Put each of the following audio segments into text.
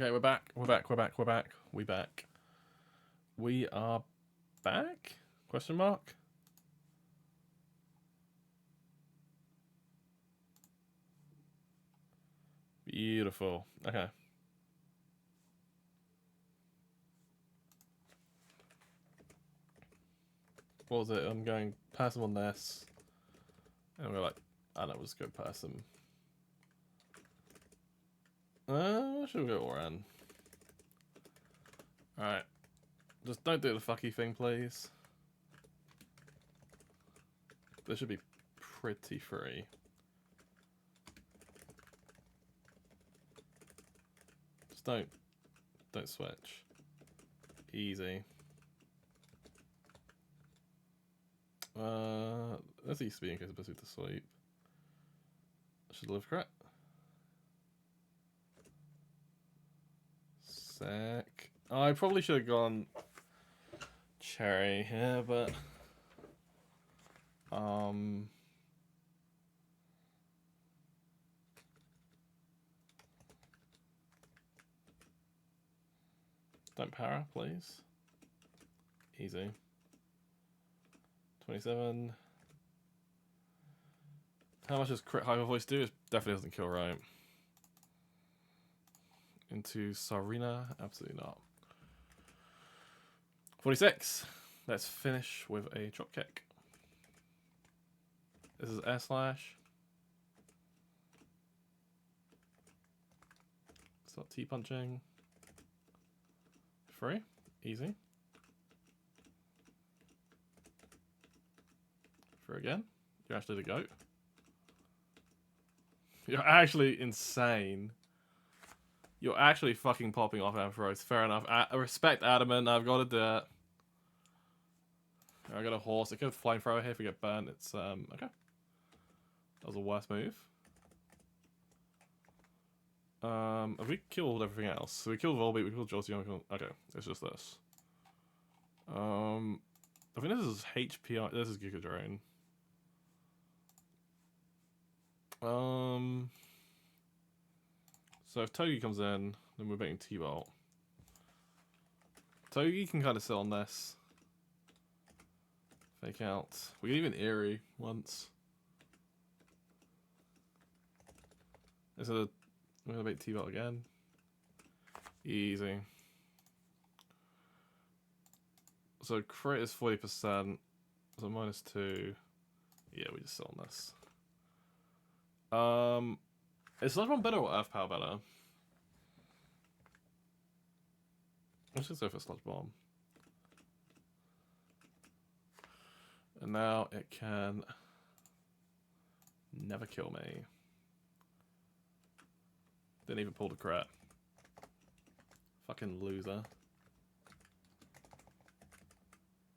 Okay, we're back. We're back. We're back. We're back. We back. We are back? Question mark? Beautiful. Okay. What was it? I'm going person on this. And we're like, I don't know, we'll just go person. Should we go Oran? Alright. Just don't do the fucky thing, please. This should be pretty free. Just don't switch. Easy. This used to be in case I'm busy to sleep. I should live correct. Sec. Oh, I probably should have gone cherry here, but don't para, please. Easy. 27. How much does crit hyper voice do? It definitely doesn't kill right. Into Sarina? Absolutely not. 46. Let's finish with a drop kick. This is air slash. Start T punching. Free. Easy. Free again. You're actually the GOAT. You're actually insane. You're actually fucking popping off Ampharos. Fair enough. I respect Adamant. I've got to do it. I got a horse. I could have flamethrower here if we get burnt. It's okay. That was a worse move. Have we killed everything else? So we killed Volbeat, we killed Jolteon, okay, it's just this. I think this is HPI. This is Giga Drain. So if Togi comes in, then we're betting T-Bolt. Togi can kind of sit on this. Fake out. We can even Eerie once. We're gonna bet T-Bolt again. Easy. So crit is 40%. So -2. Yeah, we just sit on this. Is Sludge Bomb better or Earth Power better? Let's just go for Sludge Bomb. And now it can never kill me. Didn't even pull the crit. Fucking loser.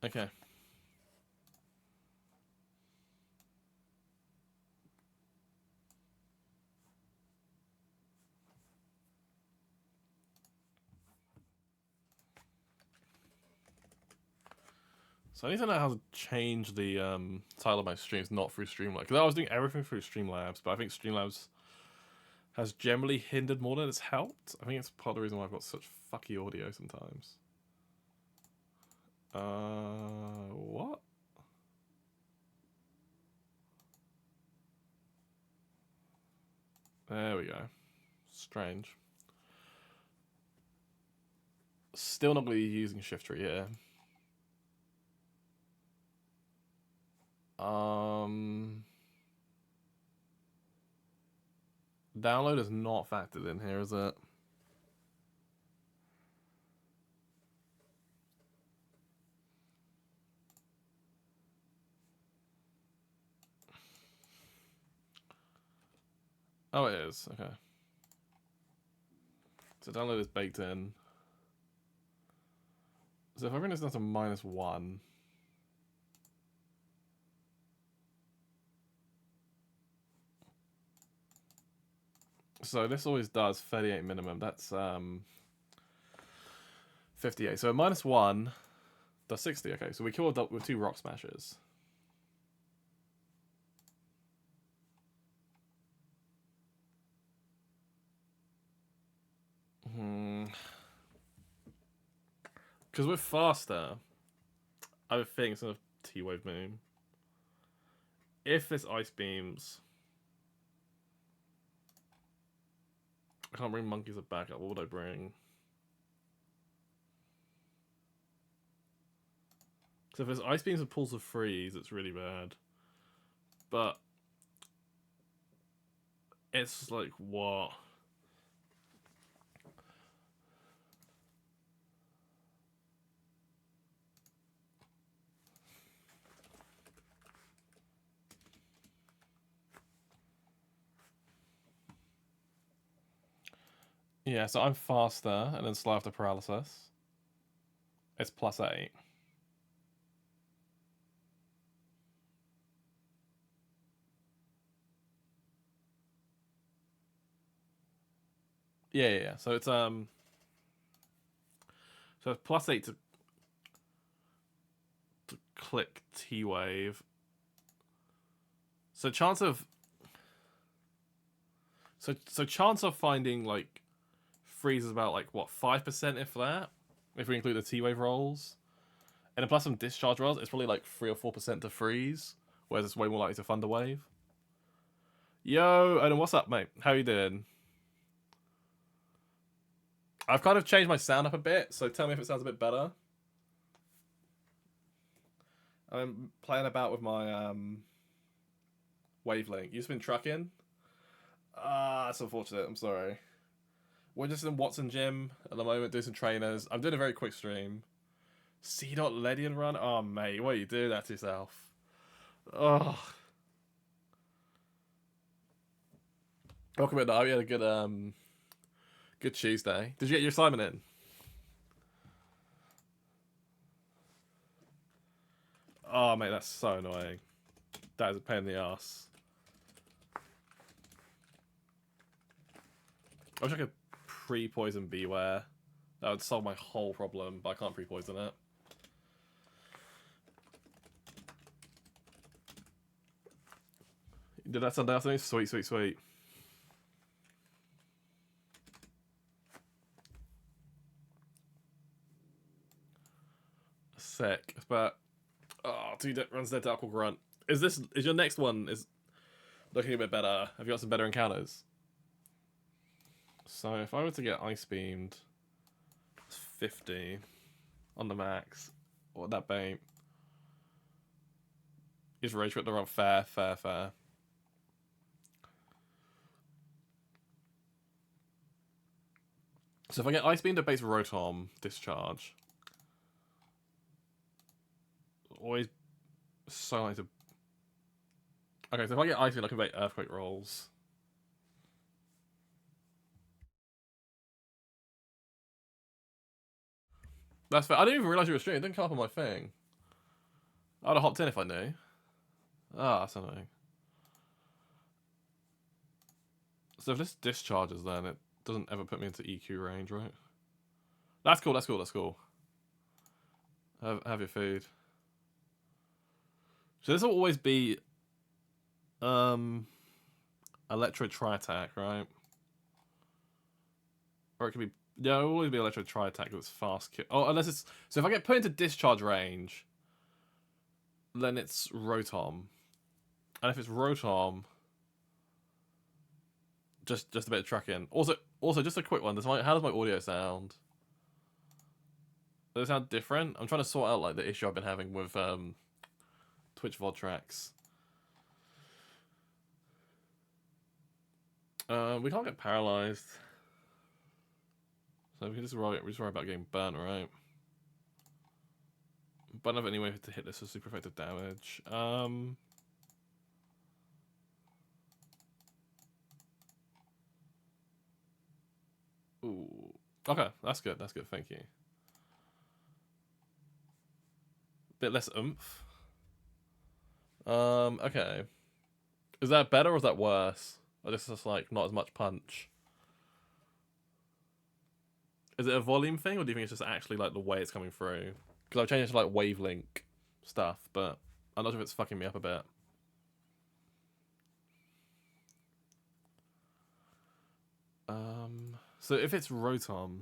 Okay. So I need to know how to change the title of my streams not through Streamlabs. Because I was doing everything through Streamlabs, but I think Streamlabs has generally hindered more than it's helped. I think it's part of the reason why I've got such fucky audio sometimes. What? There we go. Strange. Still not going to be using Shift Tree here. Download is not factored in here, is it? Oh, it is. Okay. So download is baked in. So if I bring this down to -1. So this always does 38 minimum. That's 58. So -1 does 60. Okay, so we killed up with 2 rock smashes. Because we're faster, I would think it's a T-wave moon. If this ice beams, I can't bring monkeys as backup. What would I bring? So if there's ice beams and pulls of freeze, it's really bad. But it's like what? Yeah, so I'm faster and then slow after paralysis. It's +8. Yeah. So it's so it's +8 to click T-wave. So chance of chance of finding like freeze is about like what 5% if that, if we include the T-wave rolls, and then plus some discharge rolls, it's probably like 3 or 4% to freeze, whereas it's way more likely to thunder wave. Yo, Odin, what's up, mate? How you doing? I've kind of changed my sound up a bit, so tell me if it sounds a bit better. I'm playing about with my wavelength. You've just been trucking? Ah, that's unfortunate. I'm sorry. We're just in Wattson gym at the moment, doing some trainers. I'm doing a very quick stream. C.Ledian run? Oh, mate, what are you doing that to yourself? Oh. Welcome in. We had a good Tuesday. Did you get your assignment in? Oh, mate, that's so annoying. That is a pain in the ass. I wish I could pre-poison Beware. That would solve my whole problem, but I can't pre-poison it. You did that Sunday afternoon? Sweet, sweet, sweet. Sick. But oh, 2 runs dead to Aqua Grunt. Is your next one is looking a bit better? Have you got some better encounters? So if I were to get ice beamed, it's 50 on the max. What would that be? Is rage quit the run? Fair. So if I get ice beamed at base Rotom discharge, always so nice to. Okay, so if I get ice beamed, I can make earthquake rolls. That's fair. I didn't even realize you were streaming. It didn't come up on my thing. I would have hopped in if I knew. Ah, that's annoying. So if this discharges, then it doesn't ever put me into EQ range, right? That's cool. Have your food. So this will always be Electro Tri-Attack, right? Or it could be it'll always be Electro Tri-Attack because it's fast kill. Oh, unless it's so if I get put into discharge range, then it's Rotom. And if it's Rotom, just a bit of tracking. Also just a quick one. How does my audio sound? Does it sound different? I'm trying to sort out like the issue I've been having with Twitch VOD tracks. We can't get paralyzed. So we can just worry about getting burnt, right? But I don't have any way to hit this for super effective damage. Ooh. Okay, that's good. Thank you. Bit less oomph. Okay. Is that better or is that worse? Or this is just like not as much punch? Is it a volume thing, or do you think it's just actually like the way it's coming through? Because I've changed it to like wavelength stuff, but I'm not sure if it's fucking me up a bit. So if it's Rotom,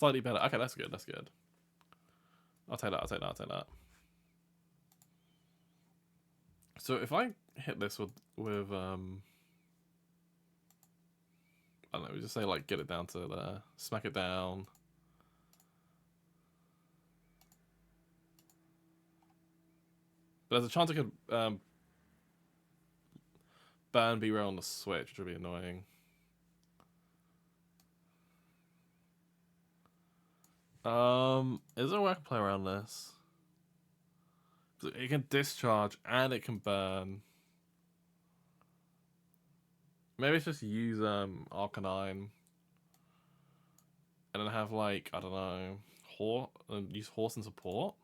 Slightly better. Okay, that's good. That's good. I'll take that. I'll take that. I'll take that. So if I hit this with I don't know, we just say like get it down to there, smack it down. But there's a chance I could burn B-Ray on the switch, which would be annoying. Is there a way I can play around this? It can discharge and it can burn. Maybe it's just use Arcanine and then have like, I don't know, use Horse and support.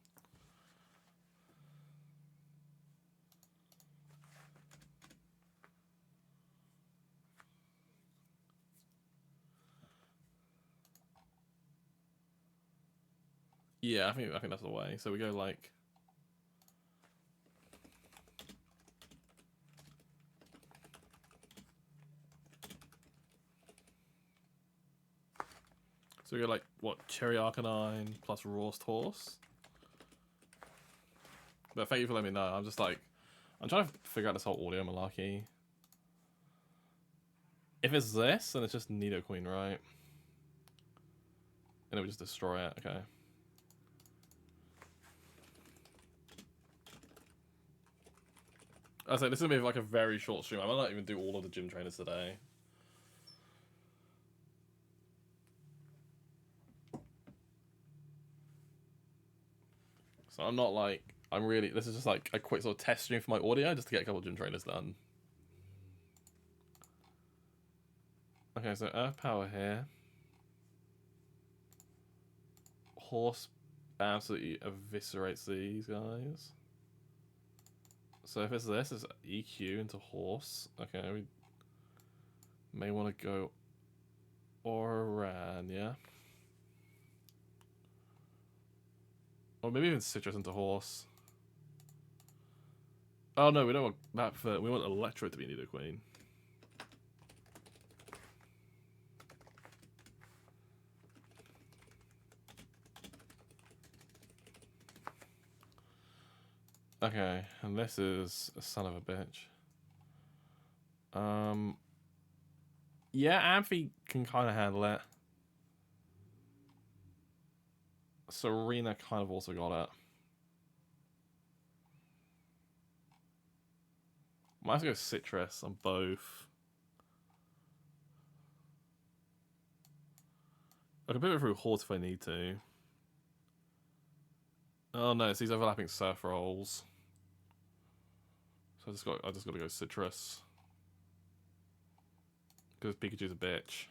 Yeah, I think that's the way. So we go like so we go like what, Cherry Arcanine plus Roast Horse. But thank you for letting me know. I'm just like, I'm trying to figure out this whole audio malarkey. If it's this, then it's just Nidoqueen, right? And it would just destroy it. Okay. I was like, this is gonna be like a very short stream. I might not even do all of the gym trainers today. So I'm not like, this is just like a quick sort of test stream for my audio just to get a couple of gym trainers done. Okay, so Earth Power here. Horse absolutely eviscerates these guys. So if it's this, it's EQ into Horse. Okay, we may want to go Oran, yeah? Or maybe even Citrus into Horse. Oh no, we don't want that for, we want Electro to be Nidoqueen. Okay, and this is a son of a bitch. Yeah, Amphi can kind of handle it. Serena kind of also got it. Might have to go Citrus on both. I can put it through Horse if I need to. Oh no, it's these overlapping Surf rolls. So I just got to go Citrus. Because Pikachu's a bitch.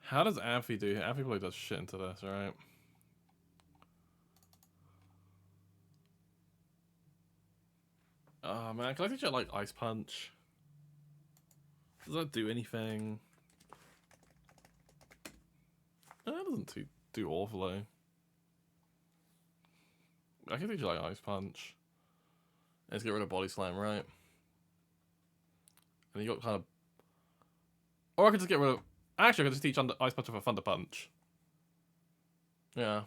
How does Amphi do? Amphi probably does shit into this, right? Oh man, can I teach it like Ice Punch? Does that do anything? No, that doesn't do awfully. I can teach it like Ice Punch. Let's get rid of Body Slam, right? And you got kind of... Or I could just get rid of... Actually, I could just teach Ice Punch with a Thunder Punch. Yeah.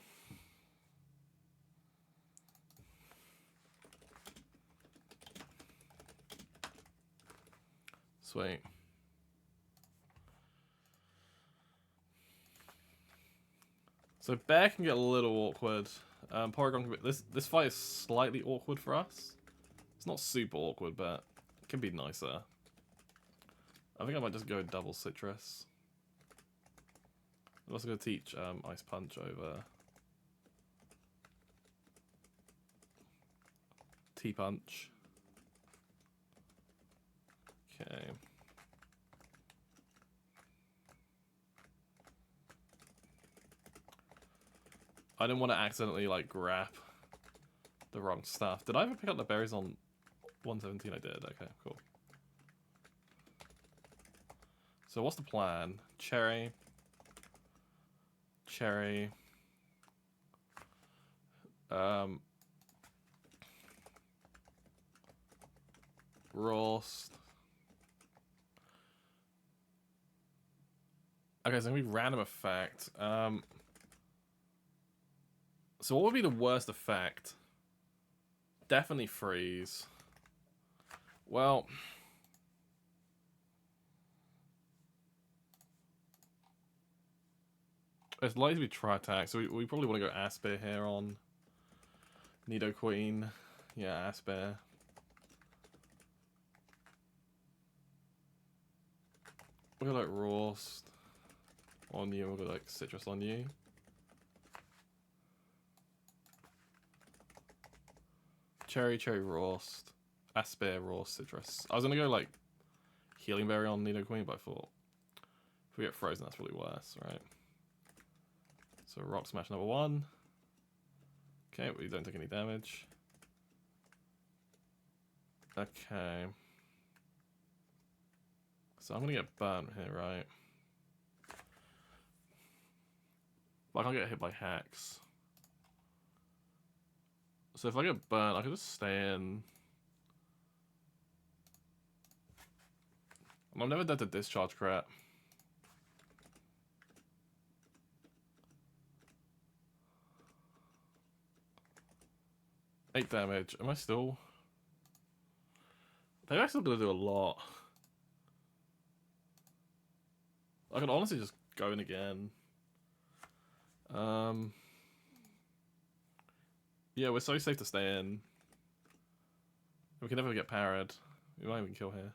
Sweet. So Bear can get a little awkward. Porygon can be... This fight is slightly awkward for us. It's not super awkward, but it can be nicer. I think I might just go double Citrus. I'm also going to teach Ice Punch over T-Punch. Okay. I didn't want to accidentally like grab the wrong stuff. Did I ever pick up the berries on 117? I did. Okay, cool. So what's the plan? Cherry. Rost. Okay, so it's gonna be random effect. So what would be the worst effect? Definitely freeze. Well, it's likely to be tri-attack, so we probably want to go Asper here on Nidoqueen. Yeah, Asper. We'll go like Rost on you, we'll go like Citrus on you. Cherry, Rost. Asper, Rost, Citrus. I was gonna go like Healing Berry on Nidoqueen, but I thought if we get frozen, that's probably worse, right? So Rock Smash number 1. Okay, we don't take any damage. Okay. So I'm gonna get burnt here, right? But I can't get hit by hacks. So if I get burnt, I can just stay in. I'm never dead to discharge crap. Eight damage. Am I still? They're actually gonna do a lot. I can honestly just go in again. Yeah, we're so safe to stay in. We can never get parried. We might even kill here.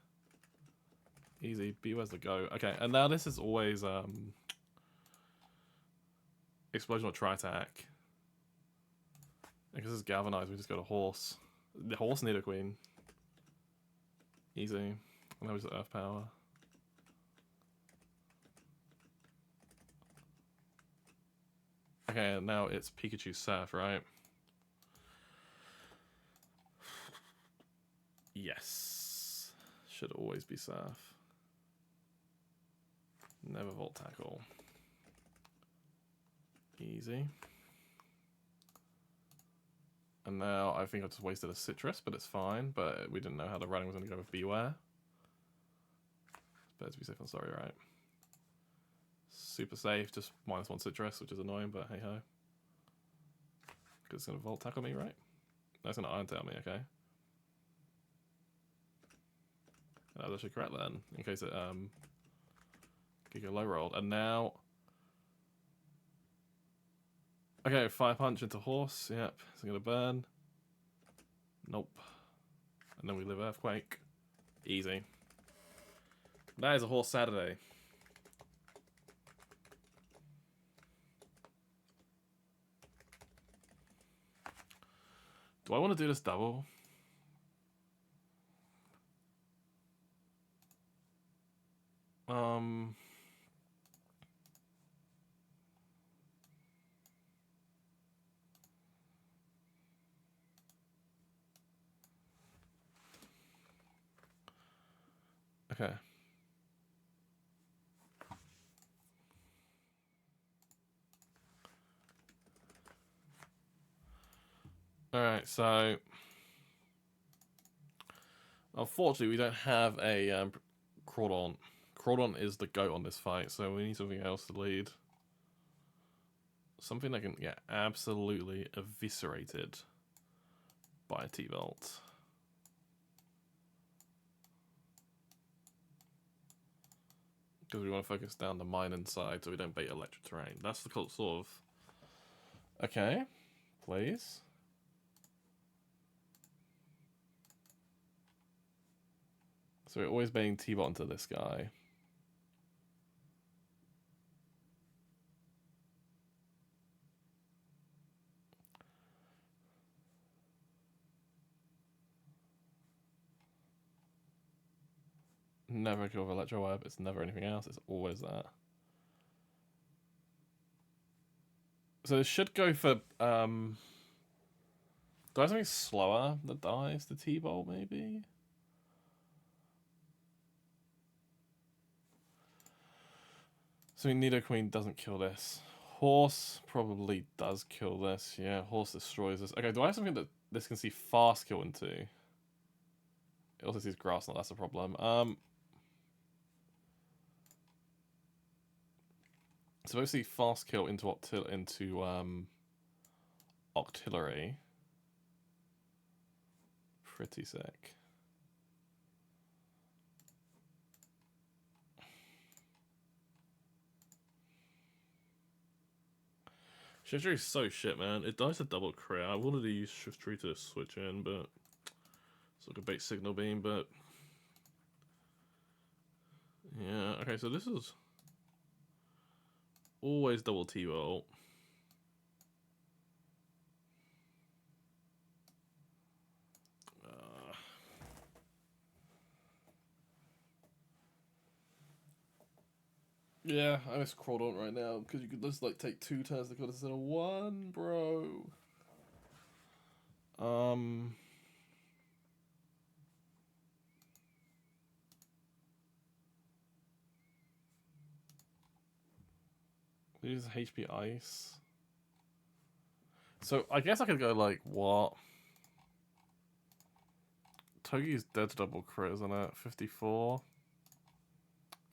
Easy. B, where's the go? Okay, and now this is always Explosion or Tri-Attack. Because it's Galvanized, we just go to Horse. The Horse Nidoqueen. Easy. And that was the Earth Power. Okay, now it's Pikachu Surf, right? Yes. Should always be Surf. Never Volt Tackle. Easy. And now I think I just wasted a Citrus, but it's fine. But we didn't know how the running was going to go with Beware. It's better to be safe than sorry, right? Super safe, just -1 Citrus, which is annoying, but hey ho. Because it's going to Volt Tackle me, right? That's going to Iron Tail me, okay. And that was actually correct then, in case it Giga low rolled. And now. Okay, Fire Punch into Horse, yep. It's going to burn. Nope. And then we live Earthquake. Easy. That is a Horse Saturday. Do I want to do this double? Okay. Alright, so unfortunately we don't have a Crawdon. Crawdon is the GOAT on this fight, so we need something else to lead. Something that can get absolutely eviscerated by a T-Bolt. Because we want to focus down the mine inside so we don't bait electric terrain. That's the sort of... Okay, please. So we're always baiting T-Bot into this guy. Never kill with Electro Web, it's never anything else, it's always that. So this should go for, do I have something slower that dies the T-Bolt, maybe? So Nidoqueen doesn't kill this. Horse probably does kill this, yeah, Horse destroys this. Okay, do I have something that this can see fast kill into? It also sees grass, not that's a problem. So mostly fast kill into Octillery. Pretty sick. Shiftry is so shit, man. It dies a double crit. I wanted to use Shiftry to switch in, but it's like a bait signal beam, but yeah, okay, so this is always double T-Bolt. Yeah, I just crawled on right now because you could just like take 2 turns to kill instead of 1, bro. Use HP Ice. So I guess I could go like what? Togi's dead to double crit, isn't it? 54.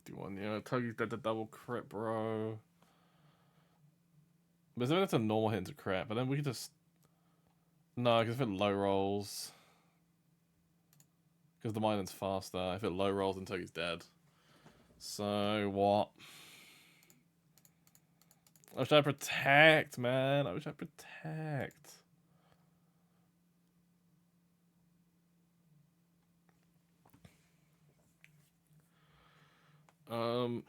51, yeah. Togi's dead to double crit, bro. But then it's a normal hit into crit, but then we could just. No, because if it low rolls. Because the Minon's faster. If it low rolls, then Togi's dead. So what? I wish I protect, man. I wish I protect. Oh,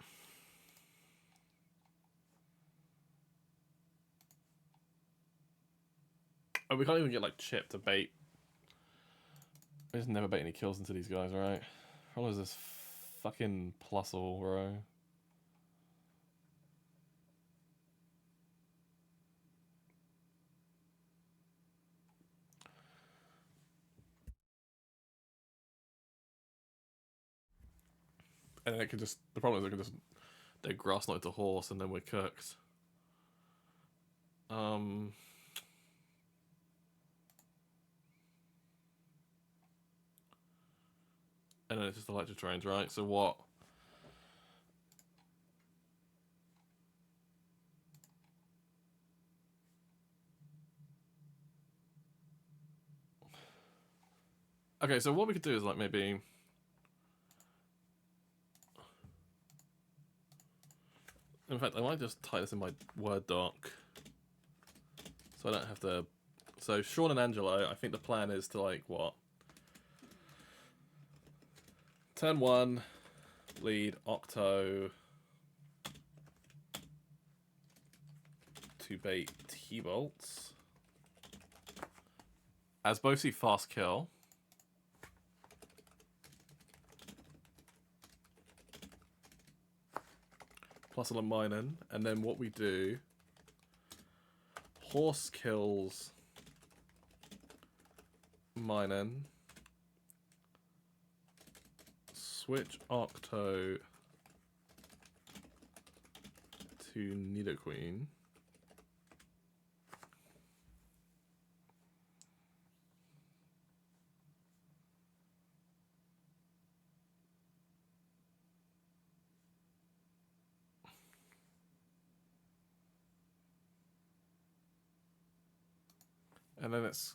we can't even get like Chip to bait. We just never bait any kills into these guys, right? How long is this fucking plus all, bro? And then it could just. The problem is they can just. They grass knot the horse and then we're cooked. And then it's just electric trains, right? So what? Okay, so what we could do is like maybe. In fact, I might just type this in my Word doc. So I don't have to. So Sean and Angelo, I think the plan is to like what? Turn 1, lead Octo to bait T-Bolts. As both see fast kill. Plus a Minen, and then what we do, horse kills Minen, switch Octo to Nidoqueen. And then it's.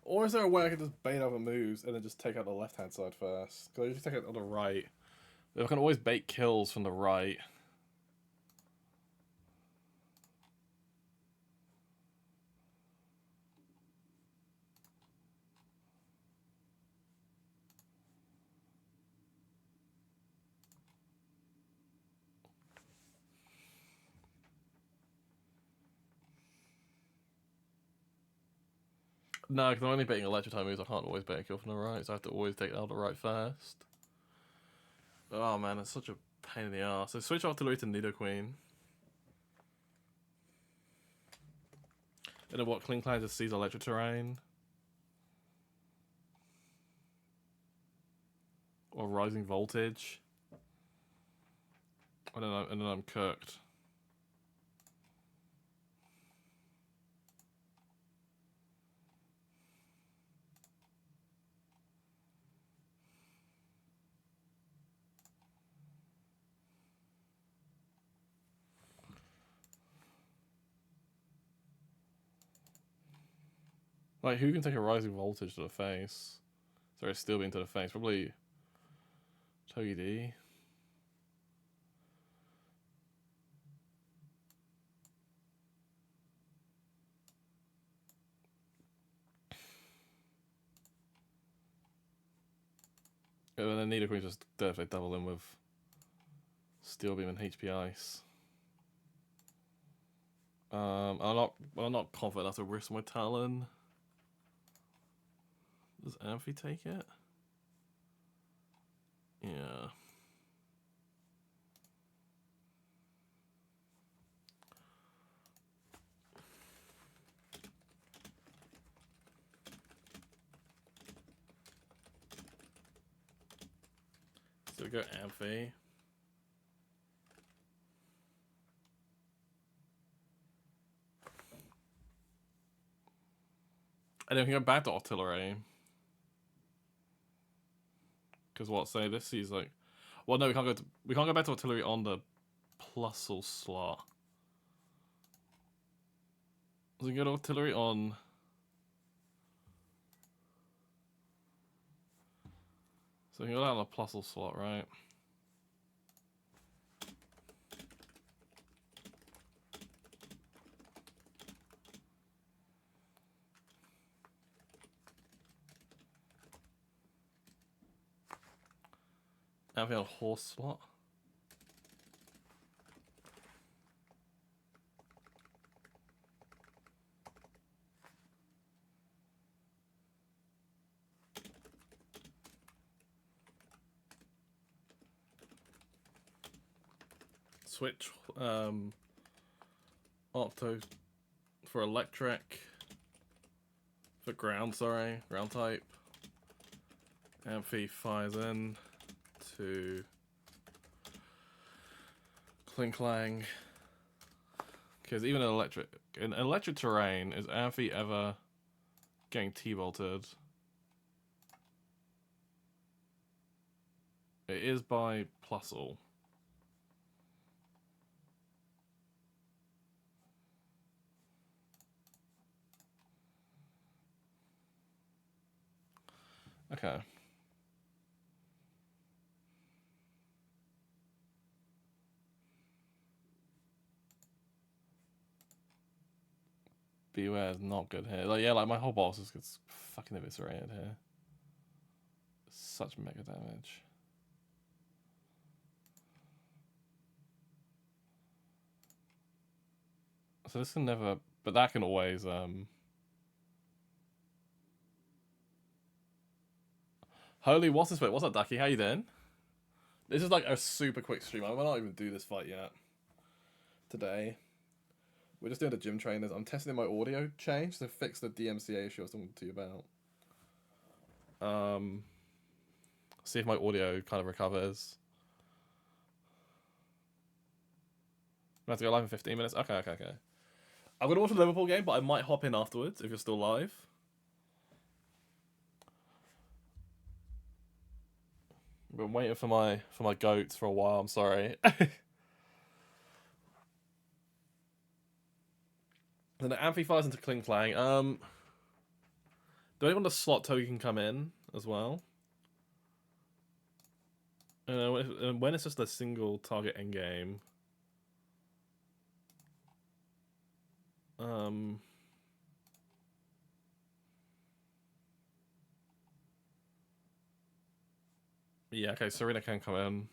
Or is there a way I can just bait other moves and then just take out the left-hand side first? Because I usually take it on the right. I can always bait kills from the right. No, because I'm only baiting electric type moves. I can't always bait a kill from the right, so I have to always take out the right first. Oh man, it's such a pain in the ass. So switch Artillery to Nidoqueen. And then what? Klinklang just sees electric terrain. Or rising voltage. And then I'm cooked. Like, who can take a rising voltage to the face? Sorry, steel beam to the face. Probably Togi D. And then Nido Queen just definitely double in with steel beam and HP ice. I'm not confident enough to risk my Talon. Does Amphi take it? Yeah. So we go Amphi. And then we can go back to artillery. Because what, say this is like, well, no, we can't go back to artillery on the plusle slot. So we can go to artillery on. So we can go down the plusle slot, right? Amphi on horse slot. Switch Octo for electric. For ground, sorry. Ground type. Amphi fires in to Kling Klang. Because even in electric terrain, is Amphi ever getting T-bolted? It is by plusle. Okay. Beware is not good here. Like, yeah, like my whole boss just gets fucking eviscerated here. Such mega damage. So this can never, but that can always Holy, what's this? Wait, what's up, Ducky? How you doing? This is like a super quick stream. I might not even do this fight yet. Today. We're just doing the gym trainers. I'm testing my audio change to fix the DMCA issue I was talking to you about. See if my audio kind of recovers. I have to go live in 15 minutes? Okay. I'm going to watch a Liverpool game, but I might hop in afterwards if you're still live. I've been waiting for my goats for a while, I'm sorry. Then the Amphi fires into Kling Klang. Do anyone want to slot Togi can come in as well? And when it's just a single target endgame. Yeah, okay, Serena can come in.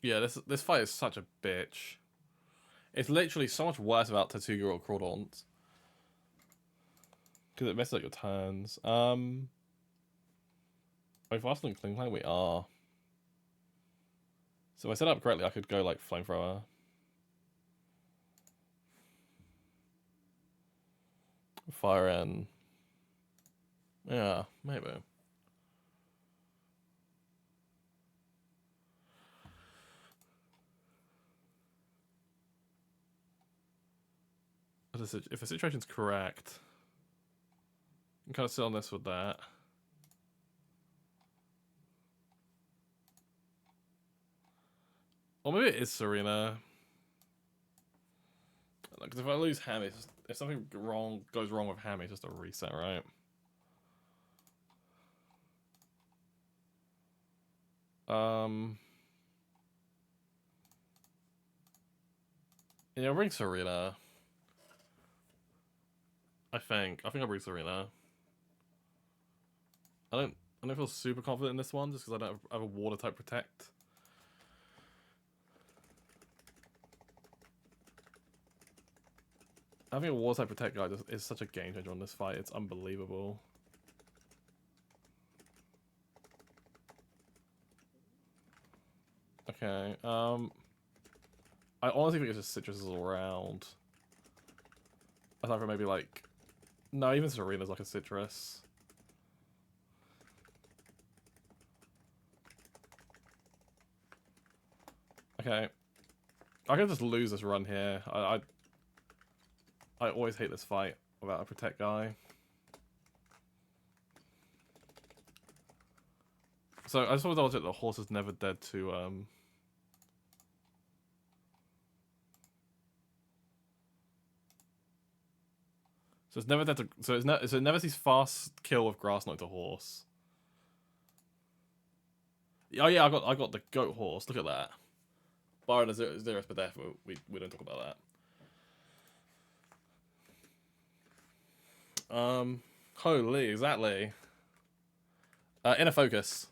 Yeah, this fight is such a bitch. It's literally so much worse without Tatsuga or Crawdaunt. Because it messes up your turns. Are we faster than Kling Klang? We are. So if I set up correctly, I could go like Flamethrower. Fire in. Yeah, maybe. If the situation's correct, you can kind of sit on this with that. Or maybe it is Serena. Because if I lose Hammy, if something goes wrong with Hammy, it's just a reset, right? Yeah, I'll bring Serena. I think I'll bring Serena. I don't feel super confident in this one just because I don't have a water type protect. Having a water type protect guy is such a game changer on this fight. It's unbelievable. Okay. I honestly think it's just Citruses all around. Aside from maybe like, no, even Serena's like a citrus. Okay. I can just lose this run here. I always hate this fight without a protect guy. So I just want to double check that the horse is never dead to So it's never dead to so it never sees fast kill with grass knocked to horse. Oh yeah, I got the goat horse. Look at that. Barring the zero per death, we don't talk about that. Holy, exactly. Inner focus,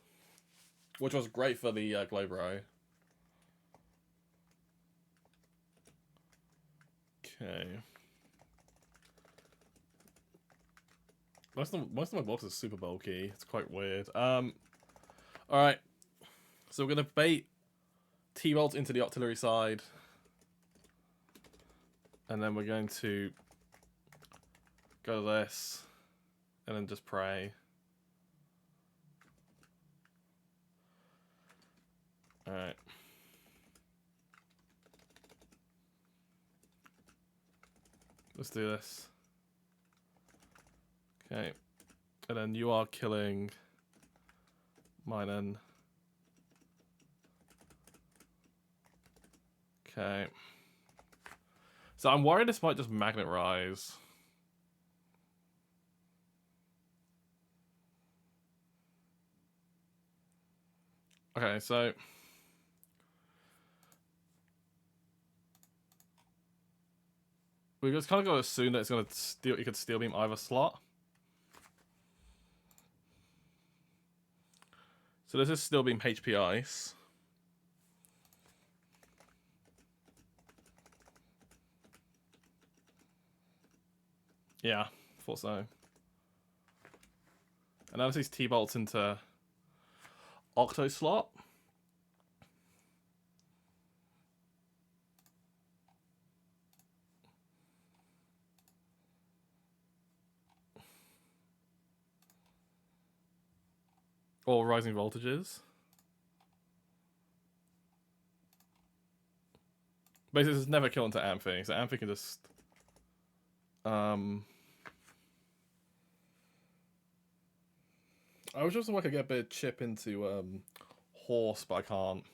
which was great for the Globro. Okay. Most of my box is super bulky. It's quite weird. All right. So we're gonna bait T-Bolt into the artillery side, and then we're going to go to this, and then just pray. All right. Let's do this. Okay. And then you are killing Minen. Okay. So I'm worried this might just Magnet Rise. Okay, so we just kind of got to assume that it's gonna steal. You could steel beam either slot. So this is steel beam HP ice. Yeah, thought so. And now these T-bolts into Octo slot. Or rising voltages. Basically, it's never kill into Amphi, so Amphi can just I was just like I get a bit of chip into horse, but I can't.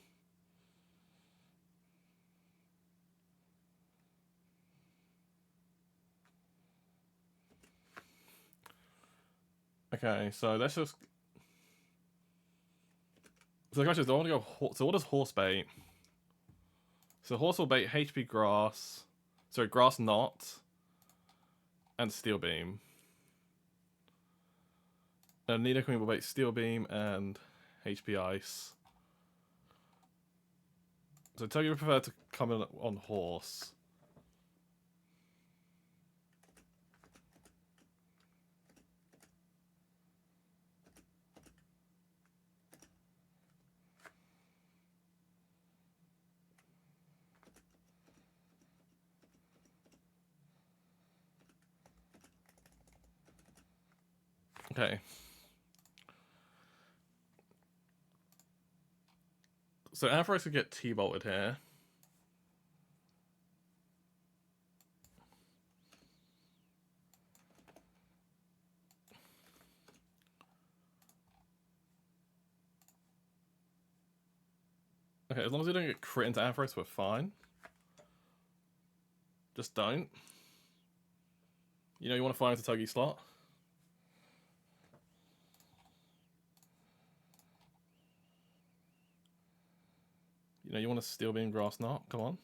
Okay, so let's just. So the question is, do I want to go? So what does horse bait? So horse will bait HP grass, sorry, grass knot, and steel beam. And Nido Queen will bait steel beam and HP ice. So tell you prefer to come in on horse. Okay. So Ampharos could get T-bolted here. Okay, Okay, as long as we don't get crit into Ampharos, we're fine. Just don't. You know you want to fire into Togi slot? You know you want to Steel Beam Grass Knot? Come on.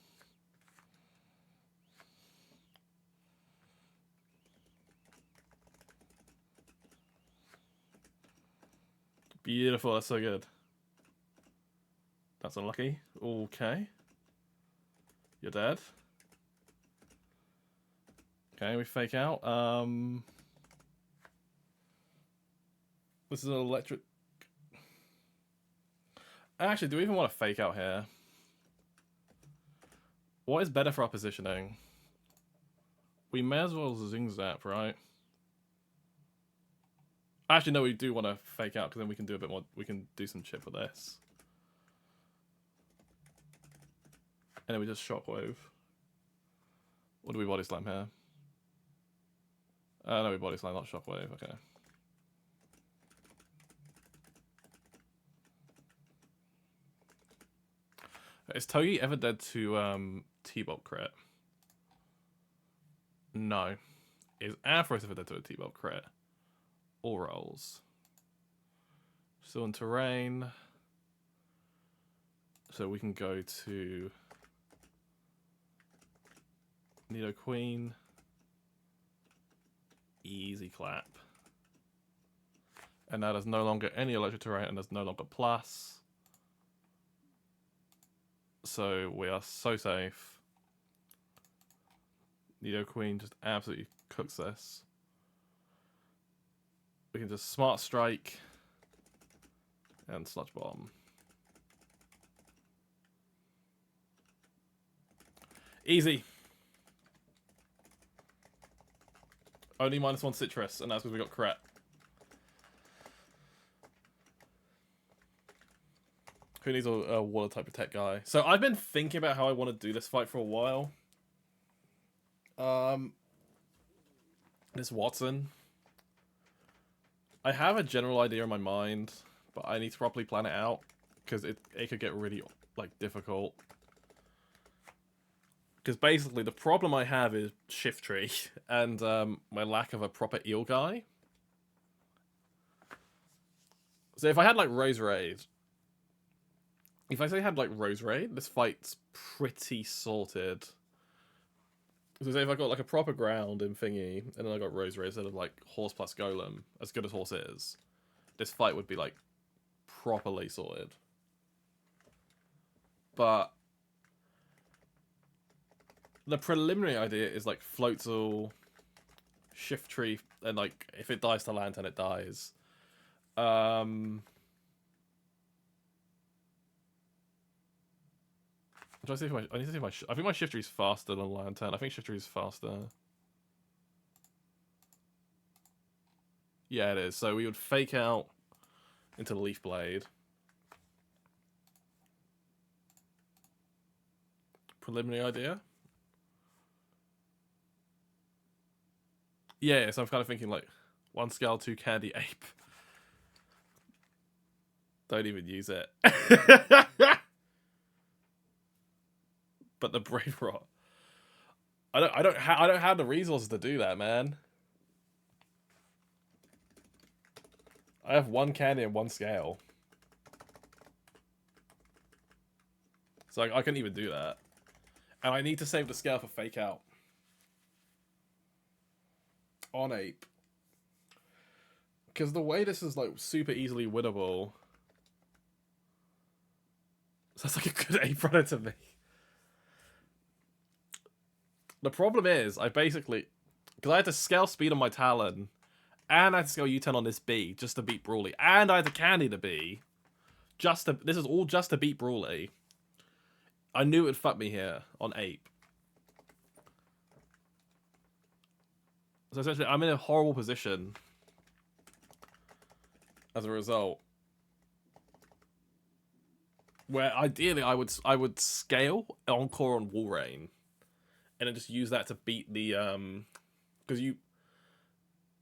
Beautiful, that's so good. That's unlucky. Okay. You're dead. Okay, we fake out. This is an electric... Actually, do we even want to fake out here? What is better for our positioning? We may as well Zing Zap, right? Actually, no, we do want to fake out because then we can do a bit more. We can do some chip with this. And then we just Shockwave. Or do we Body Slam here? No, we Body Slam, not Shockwave. Okay. Is Togi ever dead to T-Bob crit? No. Is Ampharos ever dead to a T-Bob crit? All rolls. Still in terrain. So we can go to Nido Queen. Easy clap. And now there's no longer any electric terrain and there's no longer plus. So we are so safe. Nido Queen just absolutely cooks this. We can just Smart Strike and Sludge Bomb. Easy. Only -1 Citrus, and that's because we got crit. Who needs a water type Protect guy? So I've been thinking about how I want to do this fight for a while. This Wattson. I have a general idea in my mind, but I need to properly plan it out because it could get really like difficult. Because basically the problem I have is Shift Tree and my lack of a proper eel guy. So if I had like Rose Raid, if I say I had like Rose Raid, this fight's pretty sorted. So say if I got like a proper ground in Thingy, and then I got Rose Raid instead of like Horse plus Golem, as good as Horse is, this fight would be like properly sorted. But the preliminary idea is like Floatzel, Shift Tree, and like if it dies to Lantern, it dies. I'm trying to see if I need to see if I think my Shift Tree is faster than Lantern. I think Shift Tree is faster. Yeah, it is. So we would fake out into Leaf Blade. Preliminary idea. Yeah, so I'm kind of thinking like 1 Scale, 2 Candy Ape. Don't even use it. But the Brave Rot. I don't have the resources to do that, man. I have 1 Candy and 1 Scale. So I couldn't even do that. And I need to save the Scale for Fake Out. On Ape. Because the way this is like super easily winnable. Sounds like a good Ape runner to me. The problem is, I basically... Because I had to Scale Speed on my Talon. And I had to Scale U-turn on this B just to beat Brawly. And I had to Candy the B. This is all just to beat Brawly. I knew it would fuck me here on Ape. So essentially, I'm in a horrible position as a result. Where ideally I would scale Encore on Walrein. And then just use that to beat the because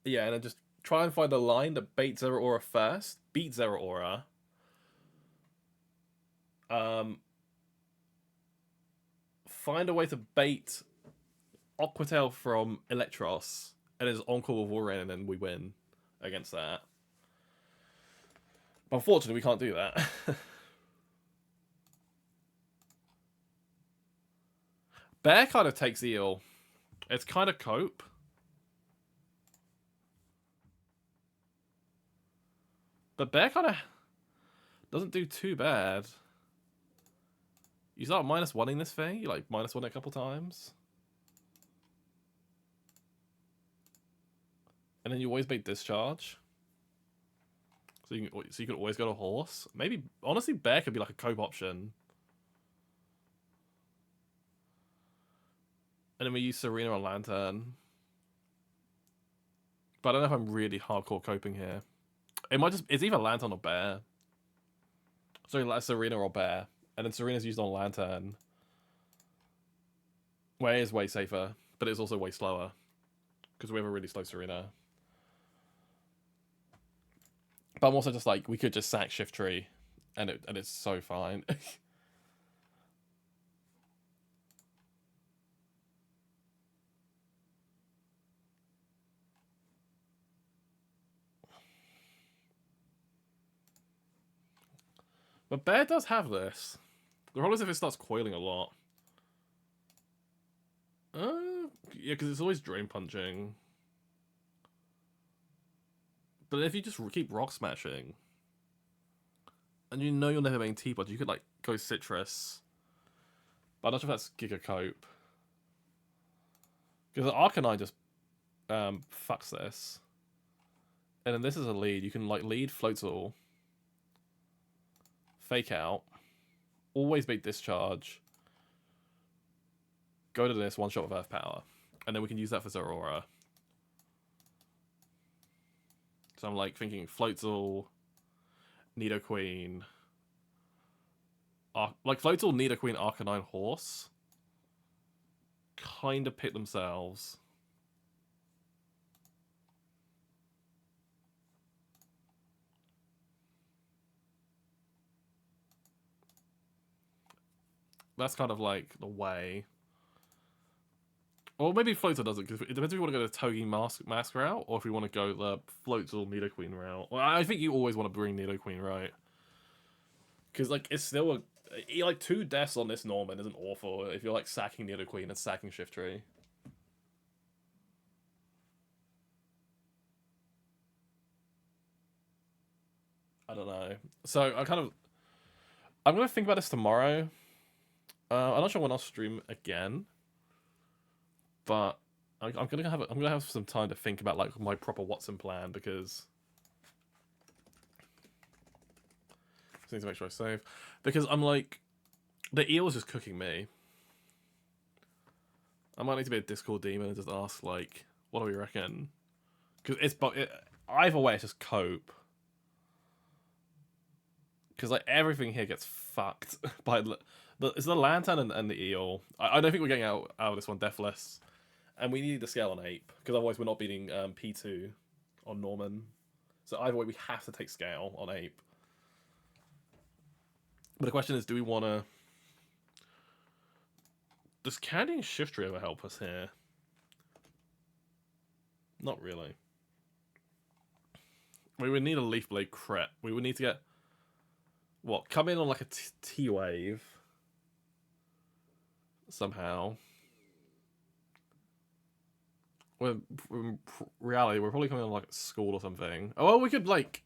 yeah, and then just try and find a line that baits Zeraora first, beat Zeraora. find a way to bait Aquatail from Electros, and it's Encore with Warren, and then we win against that. But unfortunately, we can't do that. Bear kind of takes Eel. It's kind of cope. But Bear kind of doesn't do too bad. You start -1ing this thing, you like -1 a couple times. And then you always make Discharge. So you can always go to Horse. Maybe, honestly, Bear could be like a cope option. And then we use Serena on Lantern. But I don't know if I'm really hardcore coping here. It might just... It's either Lantern or Bear. Sorry, like Serena or Bear. And then Serena's used on Lantern. Where it is way safer. But it's also way slower. Because we have a really slow Serena. But I'm also just like... We could just sack Shift Tree. And it's so fine. But Bear does have this. The problem is if it starts coiling a lot. Yeah, because it's always Drain Punching. But if you just keep Rock Smashing, and you know you're never making T-Pod, you could like go Citrus. But I'm not sure if that's Giga Cope. Because the Arcanine just fucks this. And then this is a lead. You can like lead Floatzel. Fake out. Always make Discharge. Go to this, one shot with Earth Power. And then we can use that for Zeraora. So I'm like thinking Floatzel, Nidoqueen. Like Floatzel, Nidoqueen, Arcanine, Horse. Kind of pick themselves. That's kind of like the way. Or maybe Floatzel does it, because it depends if we want to go the Togepi mask route, or if we want to go the Floatzel Nidoqueen route. Well, I think you always want to bring Nidoqueen, right? Because, like, it's still a... Like, 2 deaths on this Norman isn't awful if you're, like, sacking Nidoqueen and sacking Shift Tree. I don't know. So, I'm going to think about this tomorrow. I'm not sure when I'll stream again. But I'm gonna have some time to think about like my proper Wattson plan, because I need to make sure I save, because I'm like, the eel is just cooking me. I might need to be a Discord demon and just ask like, what do we reckon? Because either way it's just cope. Because like everything here gets fucked by it's the Lantern and the eel. I don't think we're getting out of this one deathless. And we need to scale on Ape, because otherwise we're not beating P2 on Norman. So either way, we have to take scale on Ape. But the question is, do we want to... Does candying Shift Tree ever help us here? Not really. We would need a Leaf Blade crit. We would need to get... What? Come in on like a T-Wave. Somehow. In reality, we're probably coming on like school or something. Oh, well, we could like,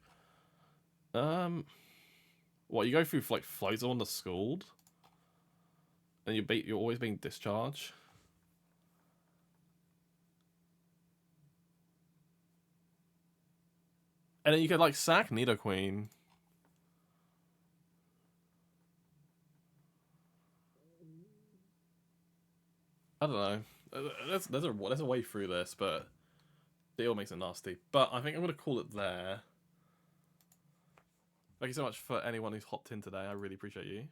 what, you go through like Floatzel on the Scald, and you're always being discharged. And then you could like sack Nidoqueen. I don't know. There's a way through this, but it all makes it nasty. But I think I'm gonna call it there. Thank you so much for anyone who's hopped in today. I really appreciate you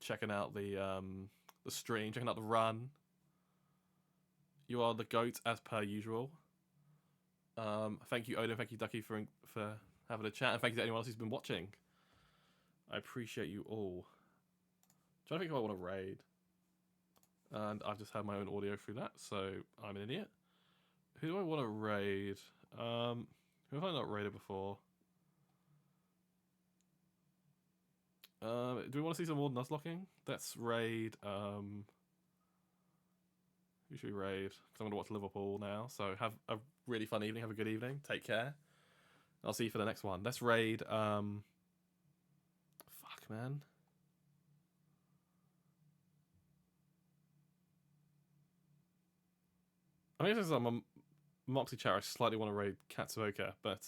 checking out the stream, checking out the run. You are the GOAT as per usual. Thank you, Odin. Thank you, Ducky, for having a chat, and thank you to anyone else who's been watching. I appreciate you all. I'm trying to think if I want to raid. And I've just had my own audio through that, so I'm an idiot. Who do I want to raid? Who have I not raided before? Do we want to see some more Nuzlocking? Let's raid. Who should we raid? Because I'm going to watch Liverpool now. So have a really fun evening. Have a good evening. Take care. I'll see you for the next one. Let's raid. Fuck, man. I mean, since I'm a Moxie chair, I slightly want to raid Katsuoka, but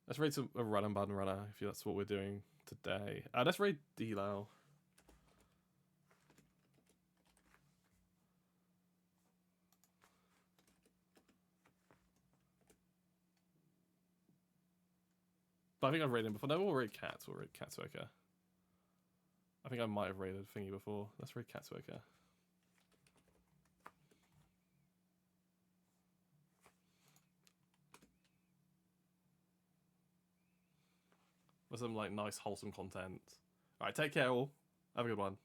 let's raid a Run and Bun Runner if that's what we're doing today. Let's raid D-Lao. But I think I've raided him before. No, we'll raid Cats. We'll raid Katsuoka. I think I might have raided Thingy before. Let's raid Katsuoka. For some like nice wholesome content. Alright, take care all. Have a good one.